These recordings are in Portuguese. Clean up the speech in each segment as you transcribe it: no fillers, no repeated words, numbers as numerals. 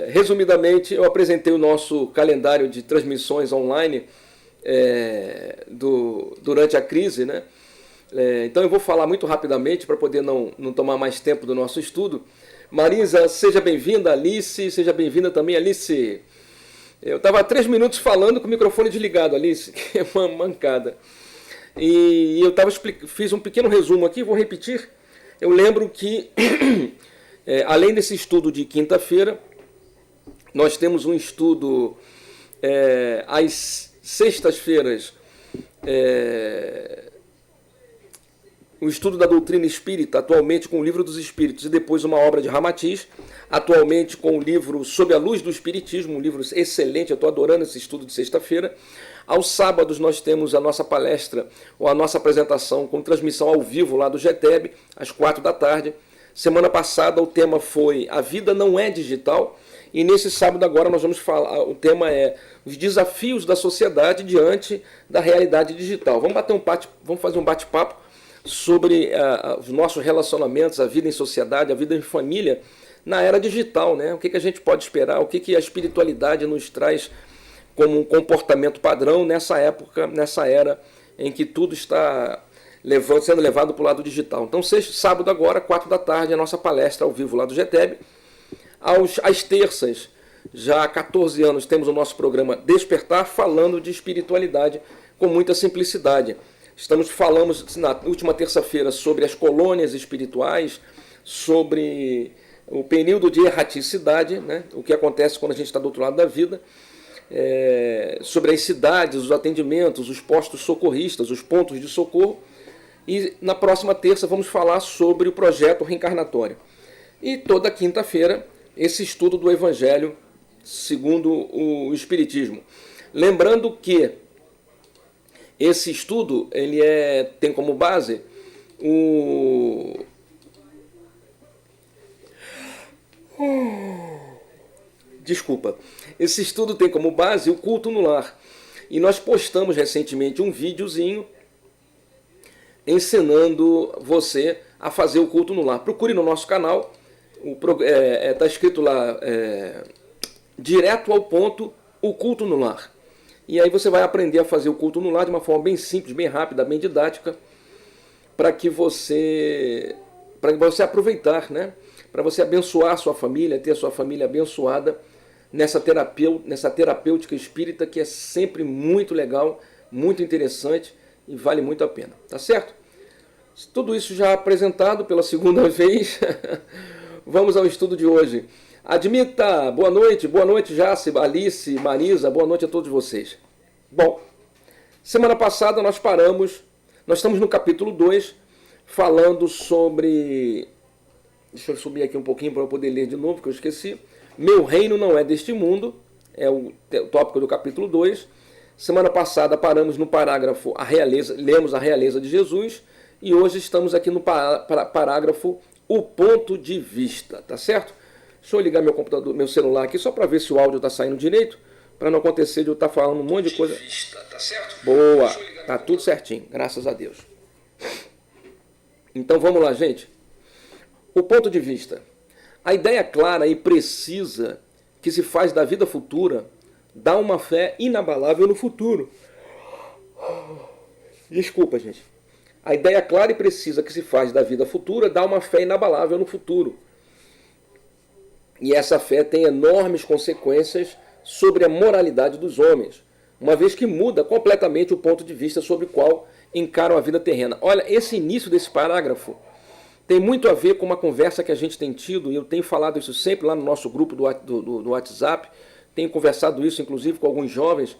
Resumidamente, eu apresentei o nosso calendário de transmissões online durante a crise, né? Então eu vou falar muito rapidamente para poder não tomar mais tempo do nosso estudo. Marisa, seja bem-vinda. Alice, seja bem-vinda também. Alice, eu estava há 3 minutos falando com o microfone desligado, Alice, que é uma mancada. E eu fiz um pequeno resumo aqui, vou repetir. Eu lembro que, além desse estudo de quinta-feira, nós temos um estudo às sextas-feiras, o estudo da doutrina espírita, atualmente com o Livro dos Espíritos, e depois uma obra de Ramatiz, atualmente com o livro Sob a Luz do Espiritismo, um livro excelente, eu estou adorando esse estudo de sexta-feira. Aos sábados nós temos a nossa palestra, ou a nossa apresentação com transmissão ao vivo lá do GTEB, às 4 da tarde. Semana passada o tema foi A Vida Não É Digital, e nesse sábado agora nós vamos falar, o tema é os desafios da sociedade diante da realidade digital. Vamos fazer um bate-papo sobre os nossos relacionamentos, a vida em sociedade, a vida em família na era digital, né? O que a gente pode esperar, o que a espiritualidade nos traz como um comportamento padrão nessa época, nessa era em que tudo está sendo levado para o lado digital. Então, sábado agora, 4 da tarde, a nossa palestra ao vivo lá do GTEB. Às terças, já há 14 anos, temos o nosso programa Despertar, falando de espiritualidade com muita simplicidade. Falamos na última terça-feira sobre as colônias espirituais, sobre o período de erraticidade, né? O que acontece quando a gente está do outro lado da vida, sobre as cidades, os atendimentos, os postos socorristas, os pontos de socorro. E na próxima terça vamos falar sobre o projeto reencarnatório. E toda quinta-feira, esse estudo do Evangelho segundo o Espiritismo. Lembrando que esse estudo ele tem como base Esse estudo tem como base o culto no lar. E nós postamos recentemente um videozinho ensinando você a fazer o culto no lar. Procure no nosso canal, está escrito lá, direto ao ponto, o culto no lar. E aí você vai aprender a fazer o culto no lar de uma forma bem simples, bem rápida, bem didática, para você aproveitar, né? Para você abençoar a sua família, ter a sua família abençoada nessa terapêutica espírita que é sempre muito legal, muito interessante e vale muito a pena, tá certo? Tudo isso já apresentado pela segunda vez, vamos ao estudo de hoje. Admita, boa noite Jace, Alice, Marisa, boa noite a todos vocês. Bom, semana passada nós estamos no capítulo 2, falando sobre, deixa eu subir aqui um pouquinho para eu poder ler de novo, que eu esqueci. Meu reino não é deste mundo, é o tópico do capítulo 2. Semana passada paramos no parágrafo lemos a realeza de Jesus, e hoje estamos aqui no parágrafo o ponto de vista, tá certo? Deixa eu ligar meu celular aqui só para ver se o áudio está saindo direito, para não acontecer de eu estar falando um monte de coisa. Tá certo? Boa, tá tudo certinho, graças a Deus. Então vamos lá, gente. O ponto de vista. A ideia clara e precisa que se faz da vida futura dá uma fé inabalável no futuro. Desculpa, gente. A ideia clara e precisa que se faz da vida futura dá uma fé inabalável no futuro. E essa fé tem enormes consequências sobre a moralidade dos homens, uma vez que muda completamente o ponto de vista sobre o qual encaram a vida terrena. Olha, esse início desse parágrafo tem muito a ver com uma conversa que a gente tem tido, e eu tenho falado isso sempre lá no nosso grupo do WhatsApp, tenho conversado isso inclusive com alguns jovens.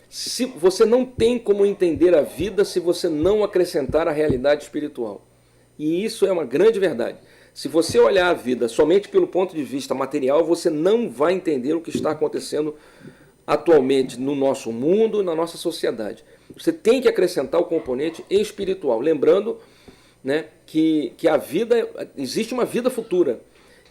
Se você não tem como entender a vida se você não acrescentar a realidade espiritual. E isso é uma grande verdade. Se você olhar a vida somente pelo ponto de vista material, você não vai entender o que está acontecendo atualmente no nosso mundo, na nossa sociedade. Você tem que acrescentar o componente espiritual, lembrando, né, que existe uma vida futura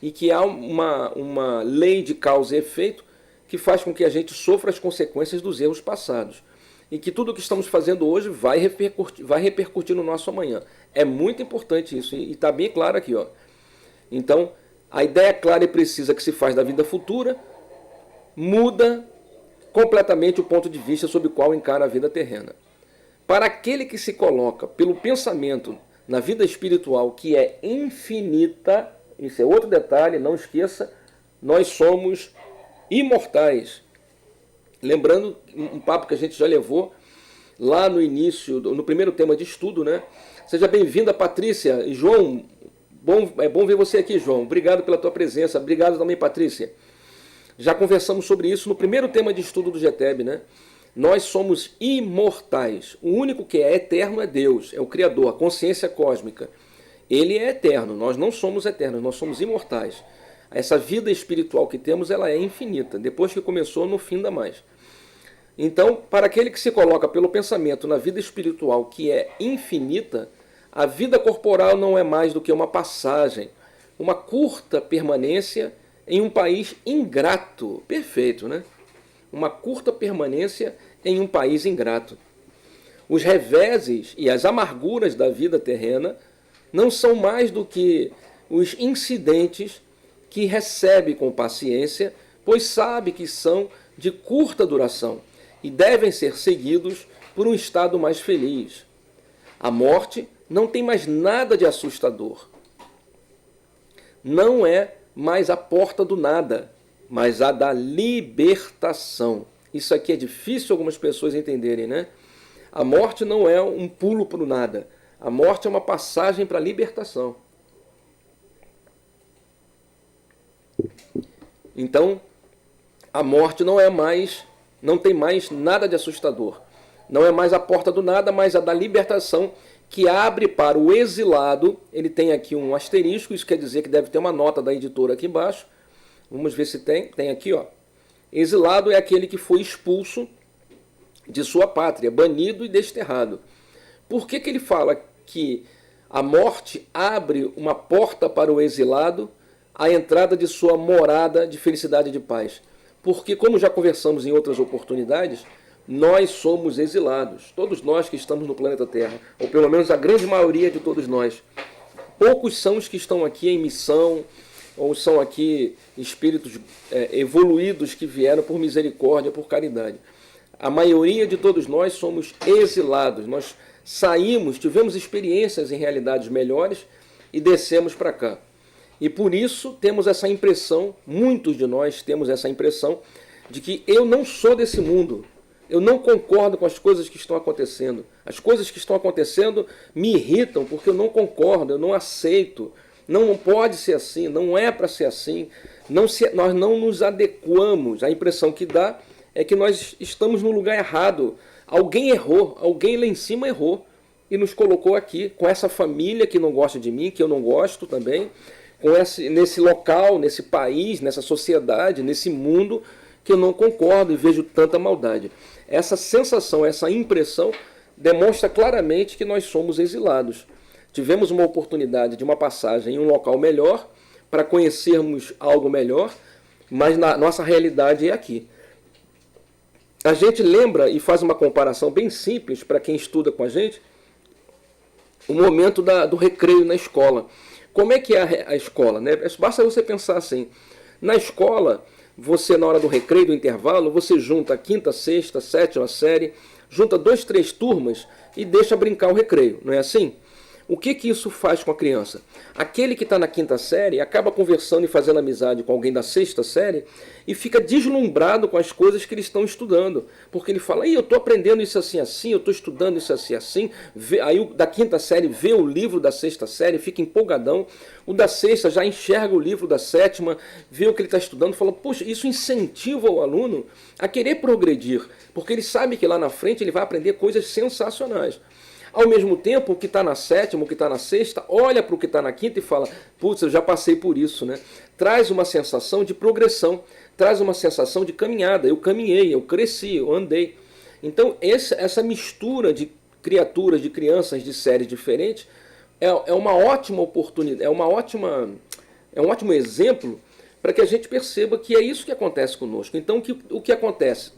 e que há uma lei de causa e efeito que faz com que a gente sofra as consequências dos erros passados. E que tudo o que estamos fazendo hoje vai repercutir no nosso amanhã. É muito importante isso, e está bem claro aqui, ó. Então, A ideia clara e precisa que se faz da vida futura muda completamente o ponto de vista sob o qual encara a vida terrena. Para aquele que se coloca pelo pensamento na vida espiritual, que é infinita, isso é outro detalhe, não esqueça, nós somos imortais. Lembrando um papo que a gente já levou lá no início, no primeiro tema de estudo, né? Seja bem-vinda, Patrícia e João. É bom ver você aqui, João. Obrigado pela tua presença. Obrigado também, Patrícia. Já conversamos sobre isso no primeiro tema de estudo do GTEB, né? Nós somos imortais. O único que é eterno é Deus, é o Criador, a consciência cósmica. Ele é eterno, nós não somos eternos, nós somos imortais. Essa vida espiritual que temos, ela é infinita. Depois que começou, não finda mais. Então, para aquele que se coloca pelo pensamento na vida espiritual que é infinita, a vida corporal não é mais do que uma passagem, uma curta permanência em um país ingrato. Perfeito, né? Uma curta permanência em um país ingrato. Os reveses e as amarguras da vida terrena não são mais do que os incidentes que recebe com paciência, pois sabe que são de curta duração e devem ser seguidos por um estado mais feliz. A morte não tem mais nada de assustador. Não é mais a porta do nada, mas a da libertação. Isso aqui é difícil algumas pessoas entenderem, né? A morte não é um pulo para o nada. A morte é uma passagem para a libertação. Então, a morte não tem mais nada de assustador. Não é mais a porta do nada, mas a da libertação, que abre para o exilado. Ele tem aqui um asterisco, isso quer dizer que deve ter uma nota da editora aqui embaixo. Vamos ver se tem. Tem aqui, ó. Exilado é aquele que foi expulso de sua pátria, banido e desterrado. Por que ele fala que a morte abre uma porta para o exilado, a entrada de sua morada de felicidade e de paz? Porque, como já conversamos em outras oportunidades, nós somos exilados. Todos nós que estamos no planeta Terra, ou pelo menos a grande maioria de todos nós. Poucos são os que estão aqui em missão, ou são aqui espíritos evoluídos que vieram por misericórdia, por caridade. A maioria de todos nós somos exilados. Nós saímos, tivemos experiências em realidades melhores e descemos para cá. E por isso temos essa impressão, muitos de nós temos essa impressão, de que eu não sou desse mundo. Eu não concordo com as coisas que estão acontecendo. As coisas que estão acontecendo me irritam porque eu não concordo, eu não aceito. Não pode ser assim, não é para ser assim. Nós não nos adequamos. A impressão que dá é que nós estamos no lugar errado. Alguém errou, alguém lá em cima errou e nos colocou aqui, com essa família que não gosta de mim, que eu não gosto também, nesse local, nesse país, nessa sociedade, nesse mundo que eu não concordo e vejo tanta maldade. Essa sensação, essa impressão demonstra claramente que nós somos exilados. Tivemos uma oportunidade de uma passagem em um local melhor para conhecermos algo melhor, mas na nossa realidade é aqui. A gente lembra e faz uma comparação bem simples para quem estuda com a gente, o momento do recreio na escola. Como é que é a escola, né? Basta você pensar assim, na escola, você na hora do recreio, do intervalo, você junta a quinta, sexta, sétima série, junta 2, 3 turmas e deixa brincar o recreio, não é assim? O que isso faz com a criança? Aquele que está na quinta série acaba conversando e fazendo amizade com alguém da sexta série e fica deslumbrado com as coisas que eles estão estudando. Porque ele fala, eu estou aprendendo isso assim, assim, eu estou estudando isso assim, assim. Aí o da quinta série vê o livro da sexta série, fica empolgadão. O da sexta já enxerga o livro da sétima, vê o que ele está estudando e fala, poxa, isso incentiva o aluno a querer progredir. Porque ele sabe que lá na frente ele vai aprender coisas sensacionais. Ao mesmo tempo, o que está na sétima, o que está na sexta, olha para o que está na quinta e fala, putz, eu já passei por isso, né? Traz uma sensação de progressão, traz uma sensação de caminhada. Eu caminhei, eu cresci, eu andei. Então, essa mistura de criaturas, de crianças de séries diferentes, é uma ótima oportunidade, é um ótimo exemplo para que a gente perceba que é isso que acontece conosco. Então, o que acontece?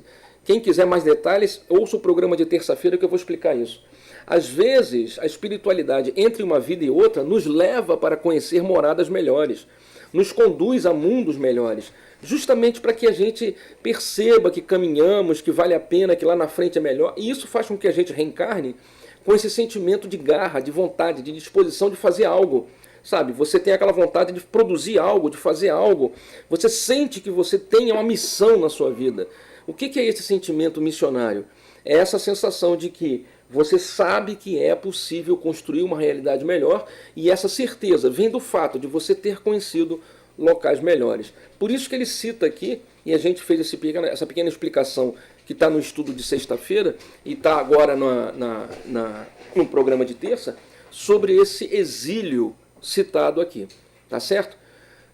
Quem quiser mais detalhes, ouça o programa de terça-feira que eu vou explicar isso. Às vezes, a espiritualidade entre uma vida e outra nos leva para conhecer moradas melhores, nos conduz a mundos melhores, justamente para que a gente perceba que caminhamos, que vale a pena, que lá na frente é melhor. E isso faz com que a gente reencarne com esse sentimento de garra, de vontade, de disposição de fazer algo. Sabe, você tem aquela vontade de produzir algo, de fazer algo. Você sente que você tem uma missão na sua vida. O que é esse sentimento missionário? É essa sensação de que você sabe que é possível construir uma realidade melhor, e essa certeza vem do fato de você ter conhecido locais melhores. Por isso que ele cita aqui, e a gente fez essa pequena explicação que está no estudo de sexta-feira e está agora no programa de terça, sobre esse exílio citado aqui, tá certo?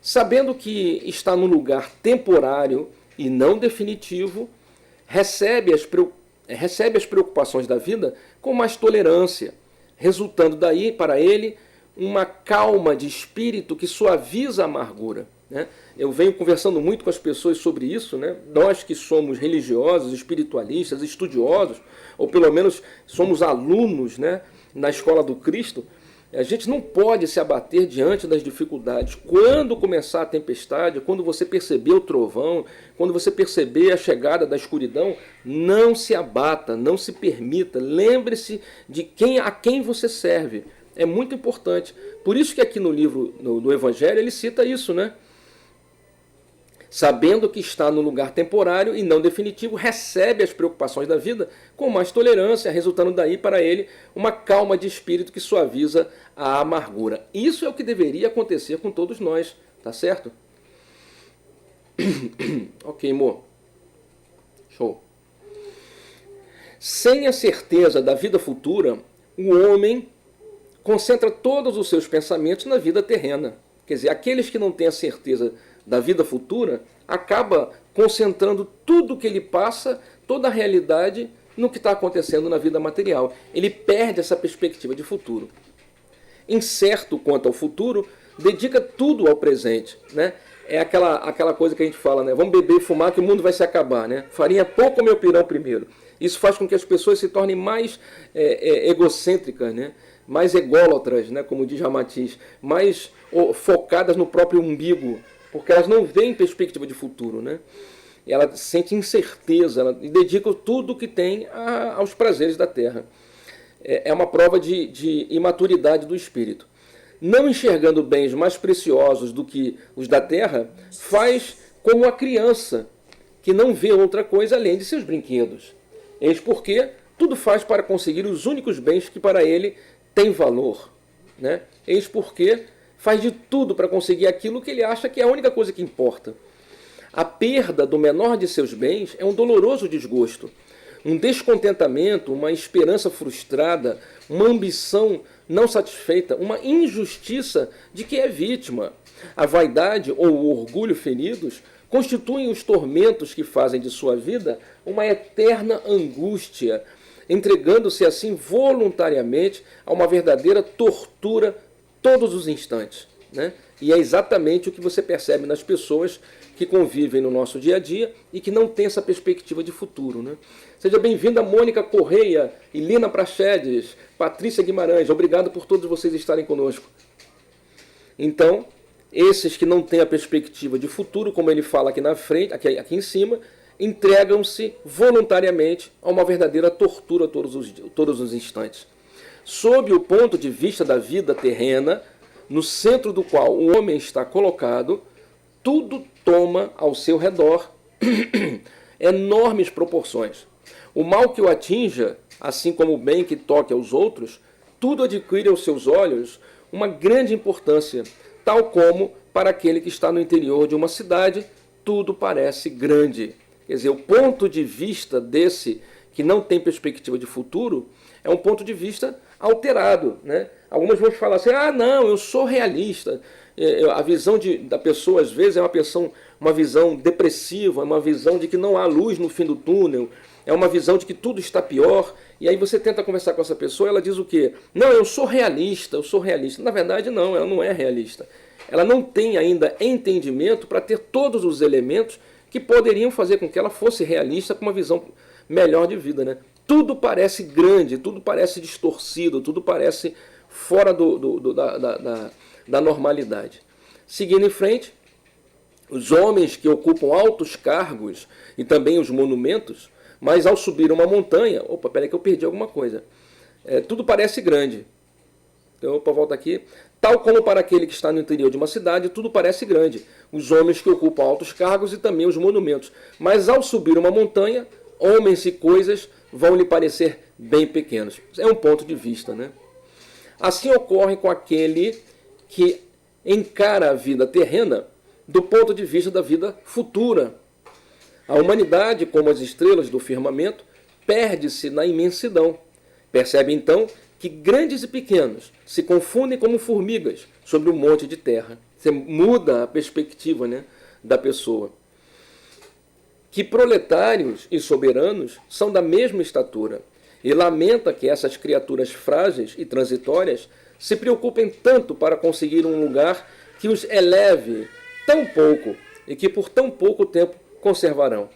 Sabendo que está num lugar temporário e não definitivo, recebe as preocupações da vida com mais tolerância, resultando daí para ele uma calma de espírito que suaviza a amargura, né? Eu venho conversando muito com as pessoas sobre isso, né? Nós que somos religiosos, espiritualistas, estudiosos, ou pelo menos somos alunos, né, na escola do Cristo, a gente não pode se abater diante das dificuldades. Quando começar a tempestade, quando você perceber o trovão, quando você perceber a chegada da escuridão, não se abata, não se permita. Lembre-se de a quem você serve. É muito importante. Por isso que aqui no livro do Evangelho ele cita isso, né? Sabendo que está no lugar temporário e não definitivo, recebe as preocupações da vida com mais tolerância, resultando daí para ele uma calma de espírito que suaviza a amargura. Isso é o que deveria acontecer com todos nós, tá certo? Ok, amor. Show. Sem a certeza da vida futura, o homem concentra todos os seus pensamentos na vida terrena. Quer dizer, aqueles que não têm a certeza da vida futura, acaba concentrando tudo que ele passa, toda a realidade, no que está acontecendo na vida material. Ele perde essa perspectiva de futuro. Incerto quanto ao futuro, dedica tudo ao presente, né? É aquela coisa que a gente fala, né? Vamos beber e fumar que o mundo vai se acabar, né? Farinha pouco ou meu pirão primeiro. Isso faz com que as pessoas se tornem mais egocêntricas, né? Mais ególatras, né? Como diz Ramatiz, mais focadas no próprio umbigo, porque elas não veem perspectiva de futuro, né? E ela sente incerteza, e dedica tudo que tem aos prazeres da terra. É uma prova de imaturidade do espírito. Não enxergando bens mais preciosos do que os da terra, faz como a criança, que não vê outra coisa além de seus brinquedos. Eis porque tudo faz para conseguir os únicos bens que para ele têm valor, né? Eis porque faz de tudo para conseguir aquilo que ele acha que é a única coisa que importa. A perda do menor de seus bens é um doloroso desgosto, um descontentamento, uma esperança frustrada, uma ambição não satisfeita, uma injustiça de que é vítima. A vaidade ou o orgulho feridos constituem os tormentos que fazem de sua vida uma eterna angústia, entregando-se assim voluntariamente a uma verdadeira tortura todos os instantes, né? E é exatamente o que você percebe nas pessoas que convivem no nosso dia a dia e que não têm essa perspectiva de futuro, né? Seja bem-vinda Mônica Correia, Ilina Prachedes, Patrícia Guimarães. Obrigado por todos vocês estarem conosco. Então, esses que não têm a perspectiva de futuro, como ele fala aqui na frente, aqui em cima, entregam-se voluntariamente a uma verdadeira tortura todos os instantes. Sob o ponto de vista da vida terrena, no centro do qual o homem está colocado, tudo toma ao seu redor enormes proporções. O mal que o atinja, assim como o bem que toque aos outros, tudo adquire aos seus olhos uma grande importância, tal como para aquele que está no interior de uma cidade, tudo parece grande. Quer dizer, o ponto de vista desse que não tem perspectiva de futuro é um ponto de vista alterado, né? Algumas vão falar assim, não, eu sou realista. A visão da pessoa, às vezes, é uma visão depressiva, uma visão de que não há luz no fim do túnel, é uma visão de que tudo está pior, e aí você tenta conversar com essa pessoa, ela diz o quê? Não, eu sou realista, eu sou realista. Na verdade, não, ela não é realista. Ela não tem ainda entendimento para ter todos os elementos que poderiam fazer com que ela fosse realista com uma visão melhor de vida, né? Tudo parece grande, tudo parece distorcido, tudo parece fora da normalidade. Seguindo em frente, os homens que ocupam altos cargos e também os monumentos, mas ao subir uma montanha, opa, peraí que eu perdi alguma coisa, tudo parece grande. Então, opa, volta aqui. Tal como para aquele que está no interior de uma cidade, tudo parece grande. Os homens que ocupam altos cargos e também os monumentos. Mas ao subir uma montanha, homens e coisas vão lhe parecer bem pequenos. É um ponto de vista, né? Assim ocorre com aquele que encara a vida terrena do ponto de vista da vida futura. A humanidade, como as estrelas do firmamento, perde-se na imensidão. Percebe então que grandes e pequenos se confundem como formigas sobre um monte de terra. Você muda a perspectiva, né, da pessoa. Que proletários e soberanos são da mesma estatura, e lamenta que essas criaturas frágeis e transitórias se preocupem tanto para conseguir um lugar que os eleve tão pouco e que por tão pouco tempo conservarão.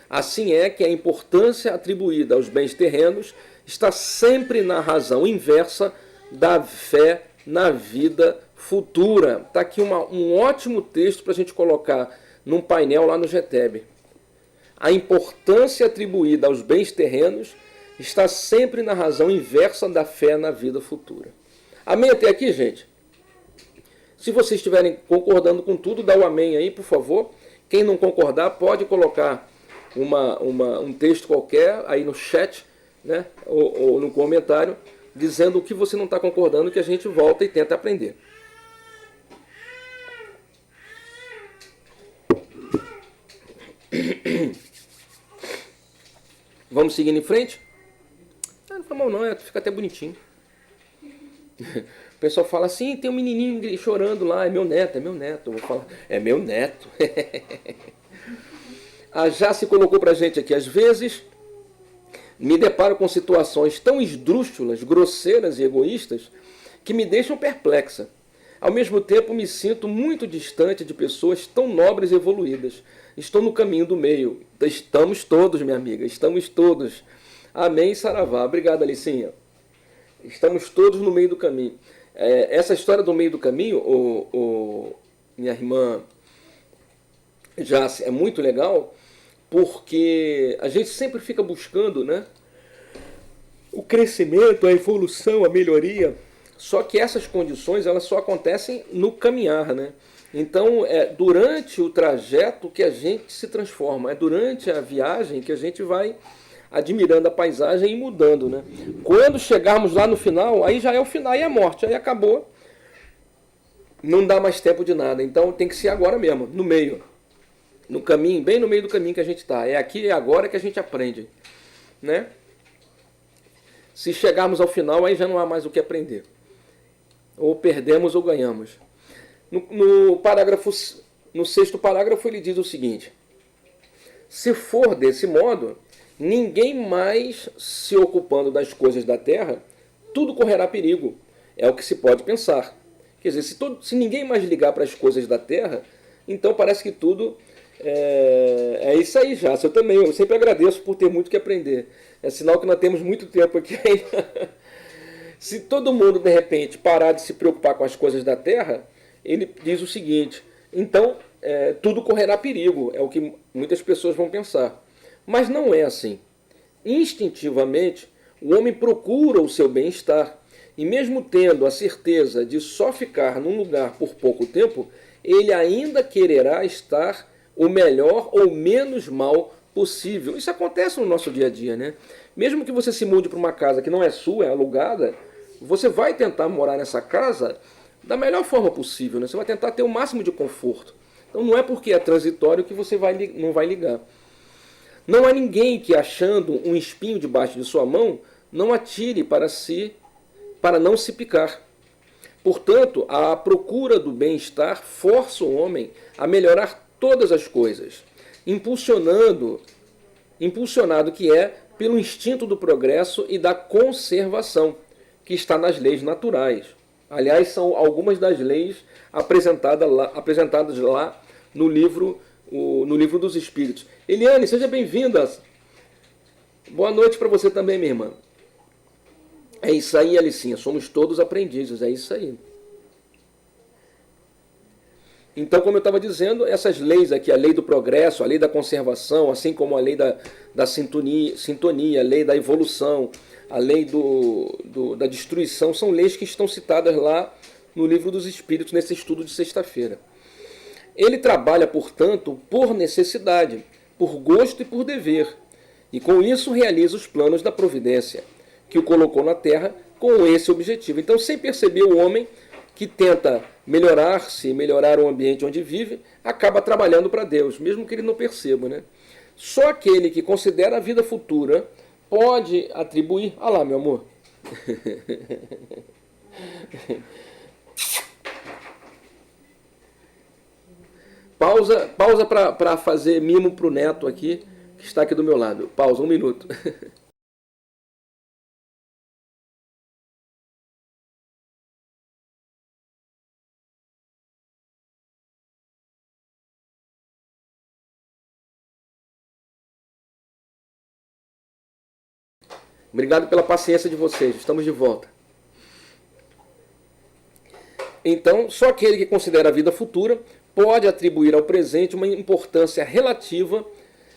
Assim é que a importância atribuída aos bens terrenos está sempre na razão inversa da fé na vida futura. Está aqui um ótimo texto para a gente colocar num painel lá no GTEB. A importância atribuída aos bens terrenos está sempre na razão inversa da fé na vida futura. Amém até aqui, gente? Se vocês estiverem concordando com tudo, dá o amém aí, por favor. Quem não concordar, pode colocar um texto qualquer aí no chat, né, ou no comentário, dizendo o que você não está concordando, que a gente volta e tenta aprender. Vamos seguindo em frente? Não foi mal não, fica até bonitinho. O pessoal fala assim, tem um menininho chorando lá, é meu neto. Eu vou falar, é meu neto. A Jace colocou pra gente aqui, às vezes me deparo com situações tão esdrúxulas, grosseiras e egoístas que me deixam perplexa. Ao mesmo tempo me sinto muito distante de pessoas tão nobres e evoluídas. Estou no caminho do meio. Estamos todos, minha amiga, estamos todos. Amém, saravá. Obrigado, Alicinha. Estamos todos no meio do caminho. Essa história do meio do caminho, minha irmã Jace, é muito legal, porque a gente sempre fica buscando, né, o crescimento, a evolução, a melhoria. Só que essas condições elas só acontecem no caminhar, né? Então, durante o trajeto que a gente se transforma, é durante a viagem que a gente vai admirando a paisagem e mudando, né? Quando chegarmos lá no final, aí já é o final, aí é a morte, aí acabou, não dá mais tempo de nada. Então tem que ser agora mesmo, no meio, no caminho, bem no meio do caminho que a gente está. É aqui e agora que a gente aprende, né? Se chegarmos ao final, aí já não há mais o que aprender. Ou perdemos ou ganhamos. No sexto parágrafo ele diz o seguinte: se for desse modo, ninguém mais se ocupando das coisas da terra, tudo correrá perigo. É o que se pode pensar. Quer dizer, se ninguém mais ligar para as coisas da terra, então parece que tudo é isso aí já. Eu sempre agradeço por ter muito que aprender. É sinal que nós temos muito tempo aqui ainda. Se todo mundo, de repente, parar de se preocupar com as coisas da terra, ele diz o seguinte: então tudo correrá perigo. É o que muitas pessoas vão pensar. Mas não é assim. Instintivamente, o homem procura o seu bem-estar. E mesmo tendo a certeza de só ficar num lugar por pouco tempo, ele ainda quererá estar o melhor ou menos mal possível. Isso acontece no nosso dia a dia, né? Mesmo que você se mude para uma casa que não é sua, é alugada, você vai tentar morar nessa casa da melhor forma possível, né? Você vai tentar ter o máximo de conforto. Então não é porque é transitório que você não vai ligar. Não há ninguém que, achando um espinho debaixo de sua mão, não atire para não se picar. Portanto, a procura do bem-estar força o homem a melhorar todas as coisas, impulsionado que é pelo instinto do progresso e da conservação, que está nas leis naturais. Aliás, são algumas das leis apresentadas lá no livro dos Espíritos. Eliane, seja bem-vinda. Boa noite para você também, minha irmã. É isso aí, Alicinha. Somos todos aprendizes, é isso aí. Então, como eu estava dizendo, essas leis aqui, a lei do progresso, a lei da conservação, assim como a lei da sintonia, a lei da evolução, a lei da destruição, são leis que estão citadas lá no Livro dos Espíritos, nesse estudo de sexta-feira. Ele trabalha, portanto, por necessidade, por gosto e por dever, e com isso realiza os planos da providência, que o colocou na Terra com esse objetivo. Então, sem perceber, o homem que tenta melhorar-se, melhorar o ambiente onde vive, acaba trabalhando para Deus, mesmo que ele não perceba, né? Só aquele que considera a vida futura pode atribuir... Ah lá, meu amor. Pausa para fazer mimo para o neto aqui, que está aqui do meu lado. Pausa, 1 minuto. Obrigado pela paciência de vocês. Estamos de volta. Então, só aquele que considera a vida futura pode atribuir ao presente uma importância relativa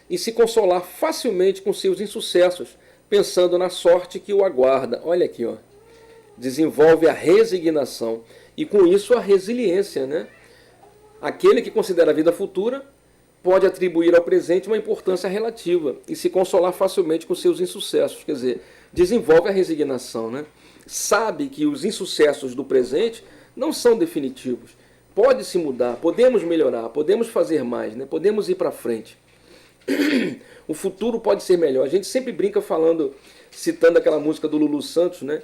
e se consolar facilmente com seus insucessos, pensando na sorte que o aguarda. Olha aqui, ó. Desenvolve a resignação e com isso a resiliência, né? Aquele que considera a vida futura pode atribuir ao presente uma importância relativa e se consolar facilmente com seus insucessos. Quer dizer, desenvolve a resignação, né? Sabe que os insucessos do presente não são definitivos. Pode se mudar, podemos melhorar, podemos fazer mais, né? Podemos ir para frente. O futuro pode ser melhor. A gente sempre brinca falando, citando aquela música do Lulu Santos, né?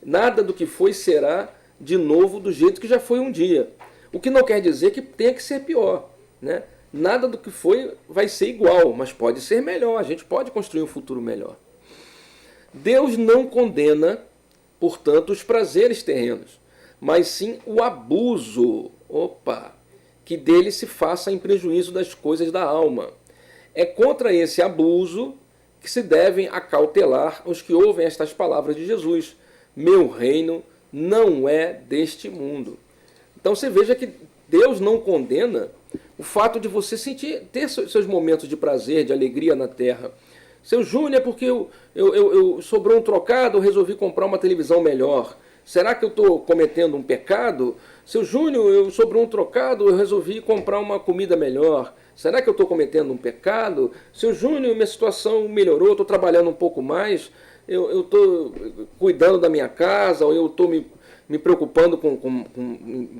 Nada do que foi será de novo do jeito que já foi um dia. O que não quer dizer que tenha que ser pior, né? Nada do que foi vai ser igual, mas pode ser melhor. A gente pode construir um futuro melhor. Deus não condena, portanto, os prazeres terrenos, mas sim o abuso, que dele se faça em prejuízo das coisas da alma. É contra esse abuso que se devem acautelar os que ouvem estas palavras de Jesus. Meu reino não é deste mundo. Então você veja que Deus não condena o fato de você ter seus momentos de prazer, de alegria na terra. Seu Júnior, é porque eu sobrou um trocado, eu resolvi comprar uma televisão melhor. Será que eu estou cometendo um pecado? Seu Júnior, eu sobrou um trocado, eu resolvi comprar uma comida melhor. Será que eu estou cometendo um pecado? Seu Júnior, minha situação melhorou, estou trabalhando um pouco mais, eu estou cuidando da minha casa, ou eu estou me preocupando com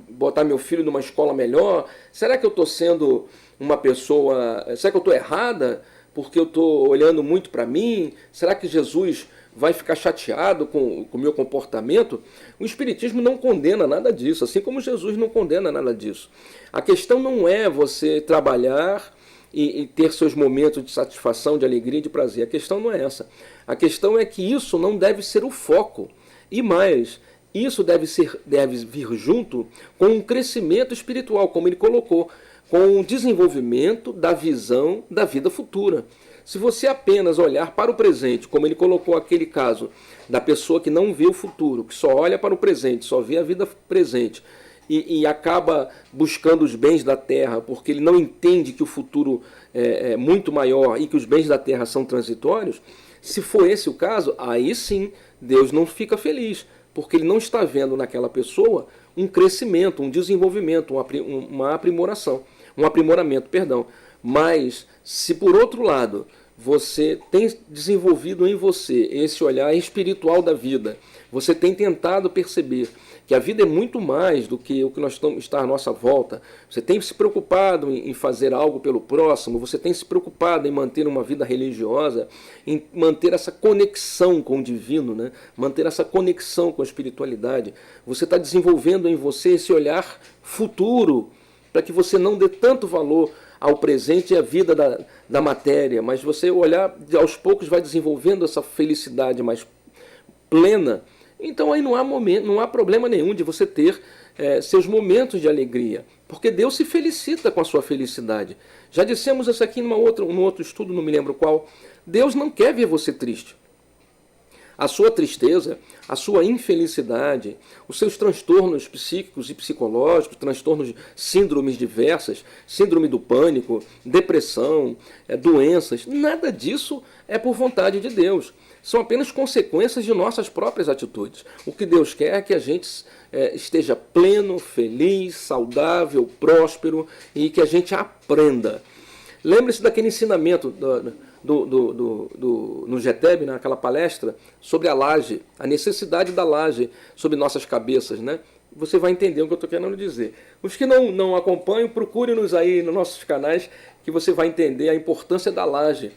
botar meu filho numa escola melhor. Será que eu estou sendo uma pessoa... Será que eu estou errada porque eu estou olhando muito para mim? Será que Jesus vai ficar chateado com o meu comportamento? O Espiritismo não condena nada disso, assim como Jesus não condena nada disso. A questão não é você trabalhar e ter seus momentos de satisfação, de alegria e de prazer. A questão não é essa. A questão é que isso não deve ser o foco. E mais, isso deve vir junto com um crescimento espiritual, como ele colocou, com o desenvolvimento da visão da vida futura. Se você apenas olhar para o presente, como ele colocou aquele caso da pessoa que não vê o futuro, que só olha para o presente, só vê a vida presente, e acaba buscando os bens da terra, porque ele não entende que o futuro é muito maior e que os bens da terra são transitórios, se for esse o caso, aí sim Deus não fica feliz, porque ele não está vendo naquela pessoa um crescimento, um desenvolvimento, uma aprimoração, um aprimoramento, perdão. Mas, se por outro lado, você tem desenvolvido em você esse olhar espiritual da vida, você tem tentado perceber que a vida é muito mais do que o que está à nossa volta, você tem se preocupado em fazer algo pelo próximo, você tem se preocupado em manter uma vida religiosa, em manter essa conexão com o divino, né? Manter essa conexão com a espiritualidade, você está desenvolvendo em você esse olhar futuro, para que você não dê tanto valor ao presente e à vida da matéria, mas você olhar, aos poucos vai desenvolvendo essa felicidade mais plena. Então aí não há problema nenhum de você ter seus momentos de alegria, porque Deus se felicita com a sua felicidade. Já dissemos isso aqui num outro estudo, não me lembro qual. Deus não quer ver você triste. a sua tristeza, a sua infelicidade, os seus transtornos psíquicos e psicológicos, transtornos, síndromes diversas, síndrome do pânico, depressão, doenças, nada disso é por vontade de Deus. São apenas consequências de nossas próprias atitudes. O que Deus quer é que a gente esteja pleno, feliz, saudável, próspero e que a gente aprenda. Lembre-se daquele ensinamento no GETEB, naquela palestra, sobre a laje, a necessidade da laje sobre nossas cabeças, né? Você vai entender o que eu estou querendo dizer. Os que não acompanham, procure-nos aí nos nossos canais, que você vai entender a importância da laje,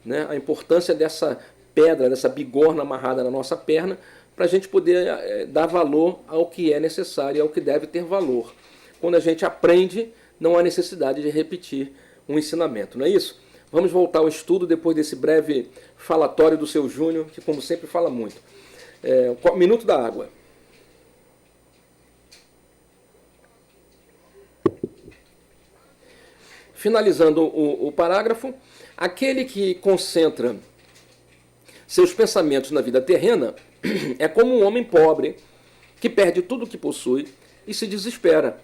né? A importância dessa pedra, dessa bigorna amarrada na nossa perna, para a gente poder dar valor ao que é necessário e ao que deve ter valor. Quando a gente aprende, não há necessidade de repetir um ensinamento, não é isso? Vamos voltar ao estudo depois desse breve falatório do seu Júnior, que como sempre fala muito. Minuto da água. Finalizando o parágrafo, aquele que concentra seus pensamentos na vida terrena é como um homem pobre que perde tudo o que possui e se desespera,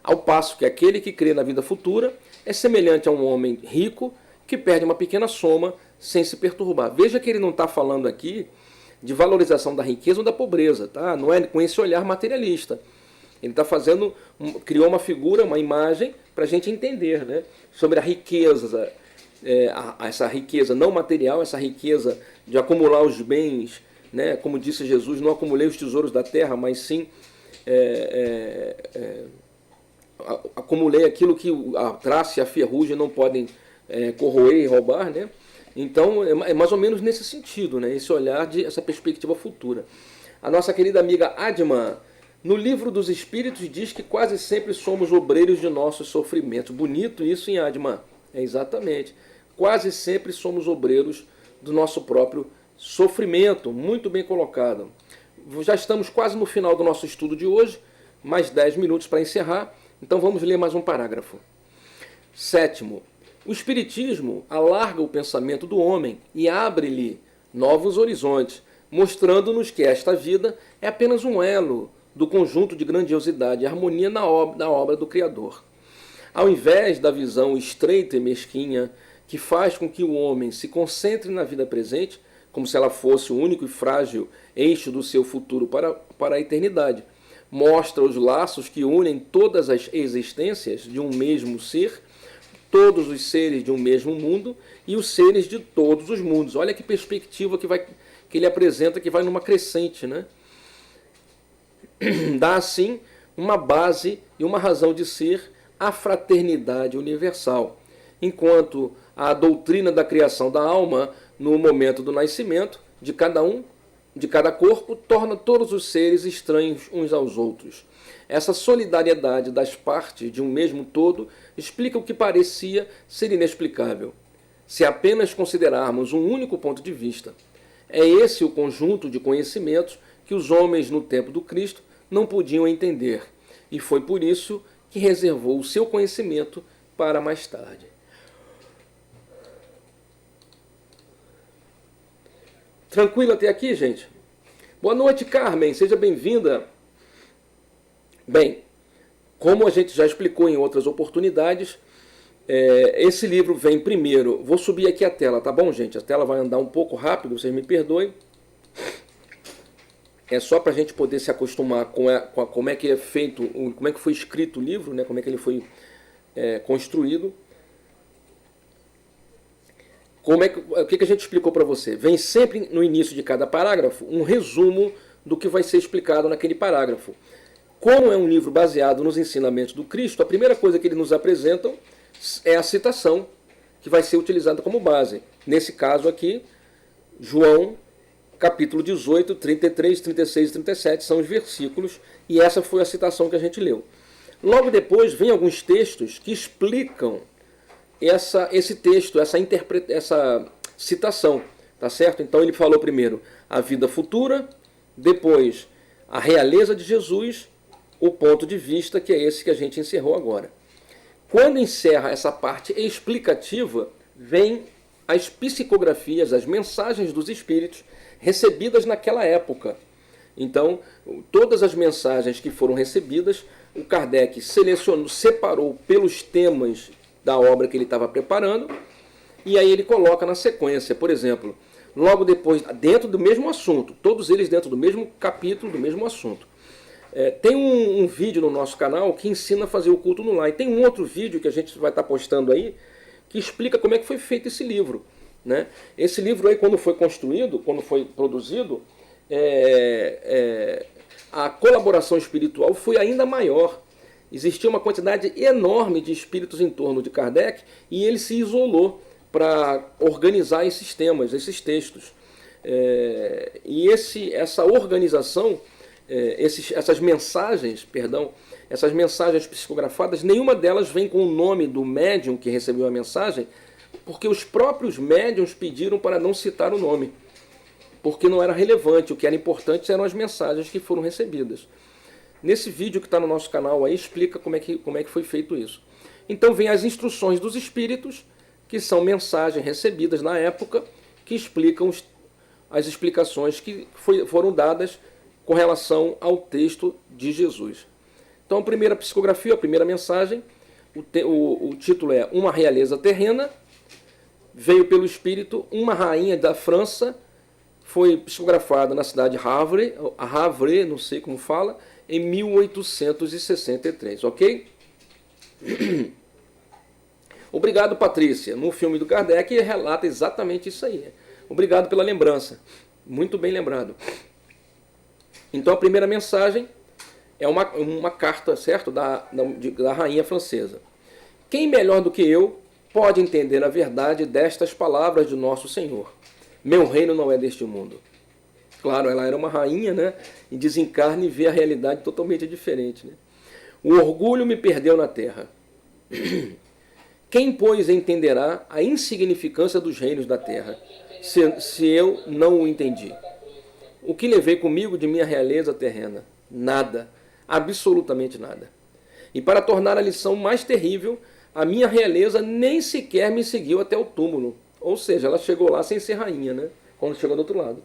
ao passo que aquele que crê na vida futura é semelhante a um homem rico que perde uma pequena soma sem se perturbar. Veja que ele não está falando aqui de valorização da riqueza ou da pobreza, tá? Não é com esse olhar materialista. Ele está criou uma figura, uma imagem para a gente entender, né? Sobre a riqueza, essa riqueza não material, essa riqueza de acumular os bens, né? Como disse Jesus, não acumulei os tesouros da terra, mas sim acumulei aquilo que a traça e a ferrugem não podem corroer e roubar, né? Então é mais ou menos nesse sentido, né? Esse olhar, essa perspectiva futura. A nossa querida amiga Adma, no Livro dos Espíritos, diz que quase sempre somos obreiros de nossos sofrimentos. Bonito isso, hein, Adma? Exatamente. Quase sempre somos obreiros do nosso próprio sofrimento. Muito bem colocado. Já estamos quase no final do nosso estudo de hoje, mais 10 minutos para encerrar, então vamos ler mais um parágrafo. 7º. O Espiritismo alarga o pensamento do homem e abre-lhe novos horizontes, mostrando-nos que esta vida é apenas um elo do conjunto de grandiosidade e harmonia da obra do Criador. Ao invés da visão estreita e mesquinha que faz com que o homem se concentre na vida presente, como se ela fosse o único e frágil eixo do seu futuro para a eternidade, mostra os laços que unem todas as existências de um mesmo ser, todos os seres de um mesmo mundo e os seres de todos os mundos. Olha que perspectiva que ele apresenta, que vai numa crescente, né? Dá assim uma base e uma razão de ser à fraternidade universal, enquanto a doutrina da criação da alma no momento do nascimento de cada corpo torna todos os seres estranhos uns aos outros. Essa solidariedade das partes de um mesmo todo explica o que parecia ser inexplicável, se apenas considerarmos um único ponto de vista. É esse o conjunto de conhecimentos que os homens no tempo do Cristo não podiam entender, e foi por isso que reservou o seu conhecimento para mais tarde. Tranquilo até aqui, gente? Boa noite, Carmen, seja bem-vinda. Bem, como a gente já explicou em outras oportunidades, esse livro vem primeiro. Vou subir aqui a tela, tá bom, gente? A tela vai andar um pouco rápido, vocês me perdoem. É só para a gente poder se acostumar com como é que é feito, como é que foi escrito o livro, né? Como é que ele foi construído. O que a gente explicou para você? Vem sempre no início de cada parágrafo um resumo do que vai ser explicado naquele parágrafo. Como é um livro baseado nos ensinamentos do Cristo, a primeira coisa que eles nos apresentam é a citação que vai ser utilizada como base. Nesse caso aqui, João, capítulo 18, 33, 36 e 37 são os versículos, e essa foi a citação que a gente leu. Logo depois vem alguns textos que explicam esse texto, essa citação, tá certo? Então ele falou primeiro a vida futura, depois a realeza de Jesus, o ponto de vista, que é esse que a gente encerrou agora. Quando encerra essa parte explicativa, vem as psicografias, as mensagens dos espíritos recebidas naquela época. Então, todas as mensagens que foram recebidas, o Kardec selecionou, separou pelos temas da obra que ele estava preparando, e aí ele coloca na sequência. Por exemplo, logo depois, dentro do mesmo assunto, todos eles dentro do mesmo capítulo, do mesmo assunto. Tem um vídeo no nosso canal que ensina a fazer o culto no lar. E tem um outro vídeo que a gente vai estar postando aí, que explica como é que foi feito esse livro, né? Esse livro aí, quando foi construído, quando foi produzido, a colaboração espiritual foi ainda maior. Existia uma quantidade enorme de espíritos em torno de Kardec e ele se isolou para organizar esses temas, esses textos. E essa organização, essas mensagens psicografadas, nenhuma delas vem com o nome do médium que recebeu a mensagem, porque os próprios médiuns pediram para não citar o nome, porque não era relevante. O que era importante eram as mensagens que foram recebidas. Nesse vídeo que está no nosso canal aí, explica como é que foi feito isso. Então vem as instruções dos espíritos, que são mensagens recebidas na época, que explicam as explicações que foram dadas com relação ao texto de Jesus. Então a primeira psicografia, a primeira mensagem, o título é Uma Realeza Terrena, veio pelo espírito uma rainha da França, foi psicografada na cidade de Havre, não sei como fala, em 1863, ok? Obrigado, Patrícia. No filme do Kardec relata exatamente isso aí. Obrigado pela lembrança. Muito bem lembrado. Então a primeira mensagem é uma carta, certo? Da rainha francesa. Quem melhor do que eu pode entender a verdade destas palavras de nosso Senhor? Meu reino não é deste mundo. Claro, ela era uma rainha, né? E desencarna e vê a realidade totalmente diferente, né? O orgulho me perdeu na terra. Quem, pois, entenderá a insignificância dos reinos da terra, se eu não o entendi? O que levei comigo de minha realeza terrena? Nada, absolutamente nada. E para tornar a lição mais terrível, a minha realeza nem sequer me seguiu até o túmulo. Ou seja, ela chegou lá sem ser rainha, né? Quando chegou do outro lado.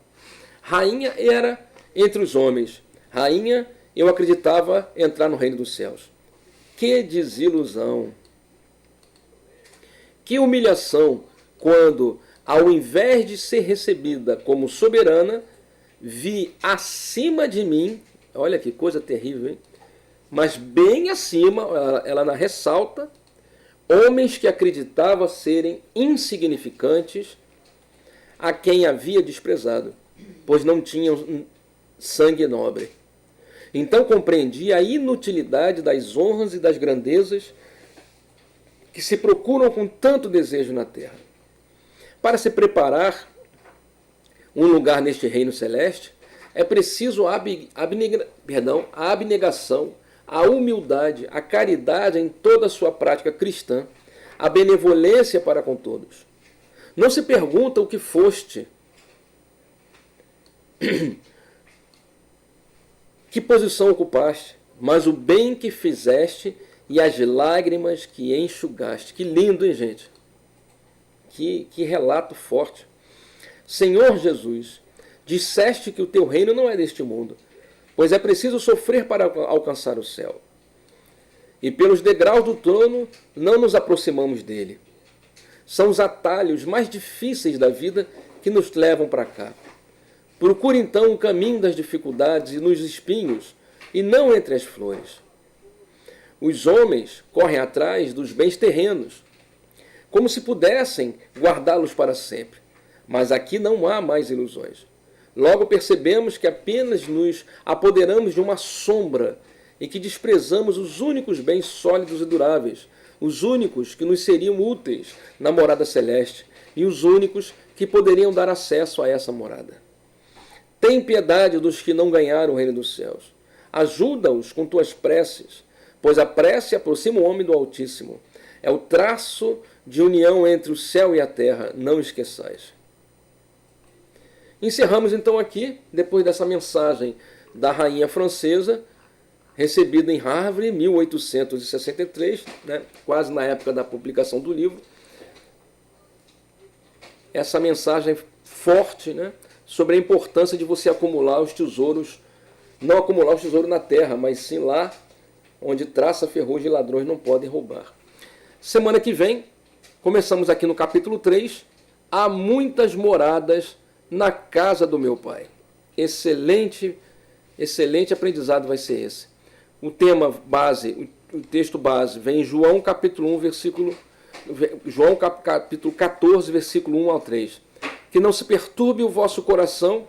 Rainha era entre os homens. Rainha, eu acreditava entrar no reino dos céus. Que desilusão! Que humilhação quando, ao invés de ser recebida como soberana, vi acima de mim, olha que coisa terrível, hein? Mas bem acima, ela ressalta, homens que acreditava serem insignificantes, a quem havia desprezado, pois não tinham sangue nobre. Então compreendi a inutilidade das honras e das grandezas que se procuram com tanto desejo na terra. Para se preparar um lugar neste reino celeste, é preciso a abnegação, a humildade, a caridade em toda a sua prática cristã, a benevolência para com todos. Não se pergunta o que foste, que posição ocupaste, mas o bem que fizeste e as lágrimas que enxugaste. Que lindo, hein, gente? Que relato forte. Senhor Jesus, disseste que o teu reino não é deste mundo, pois é preciso sofrer para alcançar o céu. E pelos degraus do trono não nos aproximamos dele. São os atalhos mais difíceis da vida que nos levam para cá. Procure então o caminho das dificuldades e nos espinhos, e não entre as flores. Os homens correm atrás dos bens terrenos, como se pudessem guardá-los para sempre. Mas aqui não há mais ilusões. Logo percebemos que apenas nos apoderamos de uma sombra e que desprezamos os únicos bens sólidos e duráveis, os únicos que nos seriam úteis na morada celeste e os únicos que poderiam dar acesso a essa morada. Tem piedade dos que não ganharam o reino dos céus. Ajuda-os com tuas preces, pois a prece aproxima o homem do Altíssimo. É o traço de união entre o céu e a terra, não esqueçais. Encerramos então aqui, depois dessa mensagem da rainha francesa, recebida em Havre, 1863, né, quase na época da publicação do livro. essa mensagem forte, né, sobre a importância de você acumular os tesouros, não acumular os tesouros na terra, mas sim lá onde traça, ferrugem e ladrões não podem roubar. Semana que vem, começamos aqui no capítulo 3, há muitas moradas na casa do meu Pai. Excelente aprendizado vai ser esse. O tema base, o texto base, vem em João capítulo 1, João capítulo 14, versículo 1 ao 3. Que não se perturbe o vosso coração,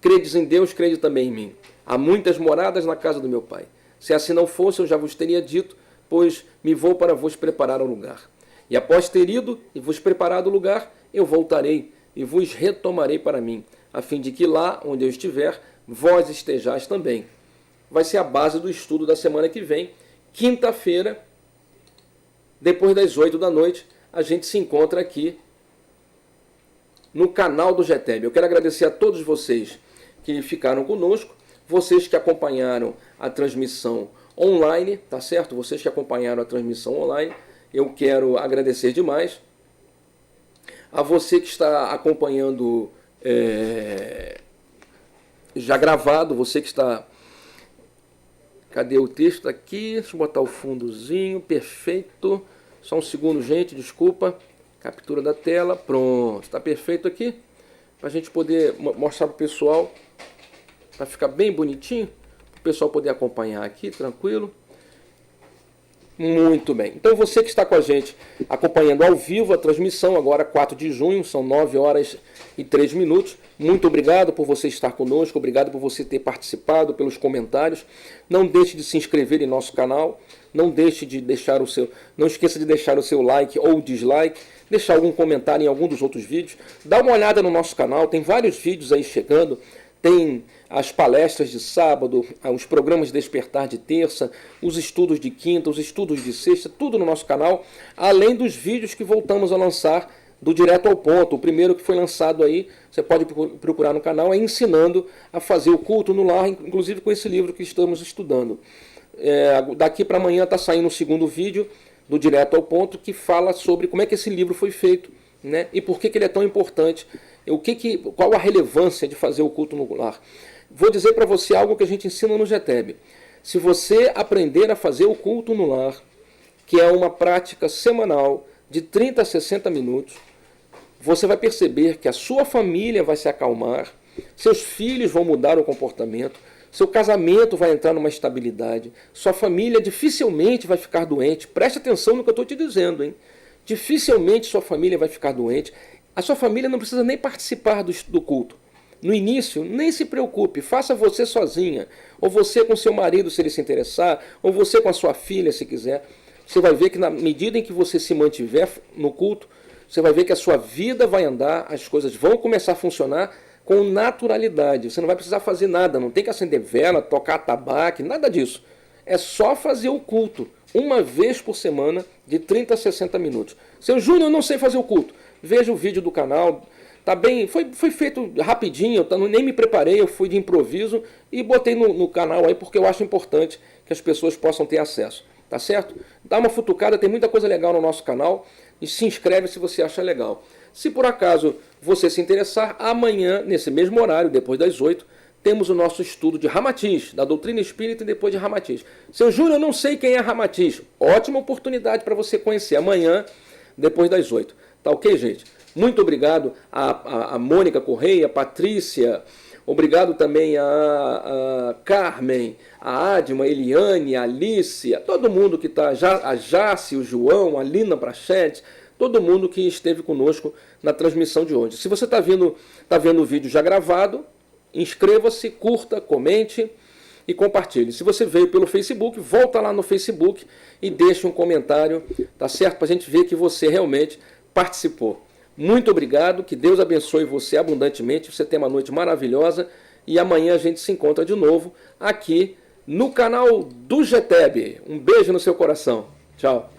credes em Deus, crede também em mim. Há muitas moradas na casa do meu Pai. Se assim não fosse, eu já vos teria dito, pois me vou para vos preparar um lugar. E após ter ido e vos preparado o lugar, eu voltarei e vos retomarei para mim, a fim de que lá onde eu estiver, vós estejais também. Vai ser a base do estudo da semana que vem, quinta-feira, depois das 8 da noite, a gente se encontra aqui no canal do GTEB. Eu quero agradecer a todos vocês que ficaram conosco, vocês que acompanharam a transmissão online, tá certo? Vocês que acompanharam a transmissão online, eu quero agradecer demais. A você que está acompanhando já gravado, você que está... Cadê o texto aqui? Deixa eu botar o fundozinho, perfeito. Só um segundo, gente, desculpa. Captura da tela, pronto. Está perfeito aqui, para a gente poder mostrar para o pessoal, para ficar bem bonitinho, para o pessoal poder acompanhar aqui, tranquilo. Muito bem. Então você que está com a gente acompanhando ao vivo a transmissão, agora 4 de junho, são 9 horas e 3 minutos. Muito obrigado por você estar conosco, obrigado por você ter participado, pelos comentários. Não deixe de se inscrever em nosso canal, não esqueça de deixar o seu like ou dislike, deixar algum comentário em algum dos outros vídeos. Dá uma olhada no nosso canal, tem vários vídeos aí chegando. Tem as palestras de sábado, os programas de despertar de terça, os estudos de quinta, os estudos de sexta, tudo no nosso canal, além dos vídeos que voltamos a lançar do Direto ao Ponto. O primeiro que foi lançado aí, você pode procurar no canal, é ensinando a fazer o culto no lar, inclusive com esse livro que estamos estudando. Daqui para amanhã está saindo o segundo vídeo do Direto ao Ponto, que fala sobre como é que esse livro foi feito, né, e por que ele é tão importante. Qual a relevância de fazer o culto no lar? Vou dizer para você algo que a gente ensina no GTEB. Se você aprender a fazer o culto no lar, que é uma prática semanal de 30 a 60 minutos, você vai perceber que a sua família vai se acalmar, seus filhos vão mudar o comportamento, seu casamento vai entrar numa estabilidade, sua família dificilmente vai ficar doente. Preste atenção no que eu estou te dizendo, hein? Dificilmente sua família vai ficar doente. A sua família não precisa nem participar do culto. No início, nem se preocupe, faça você sozinha, ou você com seu marido se ele se interessar, ou você com a sua filha se quiser. Você vai ver que na medida em que você se mantiver no culto, você vai ver que a sua vida vai andar, as coisas vão começar a funcionar com naturalidade. Você não vai precisar fazer nada, não tem que acender vela, tocar tabaco, nada disso. É só fazer o culto, uma vez por semana, de 30 a 60 minutos. Seu Júnior, eu não sei fazer o culto. Veja o vídeo do canal, tá bem, foi feito rapidinho, eu nem me preparei, eu fui de improviso e botei no canal aí porque eu acho importante que as pessoas possam ter acesso, tá certo? Dá uma futucada, tem muita coisa legal no nosso canal e se inscreve se você acha legal. Se por acaso você se interessar, amanhã, nesse mesmo horário, depois das 8, temos o nosso estudo de Ramatiz, da doutrina espírita e depois de Ramatiz. Seu Júnior, eu não sei quem é Ramatiz. Ótima oportunidade para você conhecer amanhã, depois das 8. Tá ok, gente? Muito obrigado a Mônica Correia, a Patrícia, obrigado também a Carmen, a Adma, a Eliane, a Alice, a todo mundo que está, a Jace, o João, a Lina Prachete, todo mundo que esteve conosco na transmissão de hoje. Se você está vendo o vídeo já gravado, inscreva-se, curta, comente e compartilhe. Se você veio pelo Facebook, volta lá no Facebook e deixe um comentário, tá certo? Para a gente ver que você realmente participou. Muito obrigado, que Deus abençoe você abundantemente, você tenha uma noite maravilhosa e amanhã a gente se encontra de novo aqui no canal do GTEB. Um beijo no seu coração. Tchau.